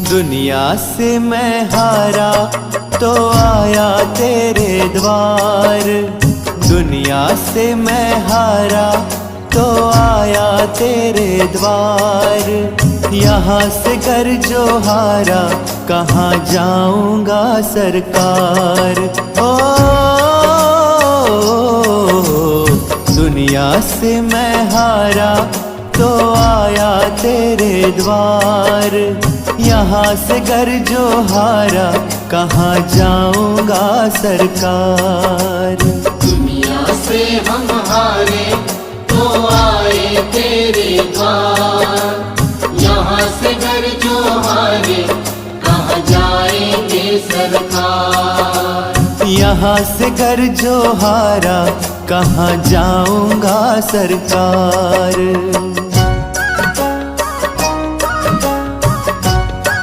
दुनिया से मैं हारा तो आया तेरे द्वार। दुनिया से मैं हारा तो आया तेरे द्वार। यहाँ से घर जो हारा कहाँ जाऊंगा सरकार। ओ दुनिया से मैं हारा तो आया तेरे द्वार। यहाँ से घर जो हारा कहाँ जाऊंगा सरकार। दुनिया से हम हारे तो आए तेरे द्वार। यहाँ से घर जो हारे कहाँ जाएंगे सरकार। यहाँ से घर जो हारा कहाँ जाऊंगा सरकार।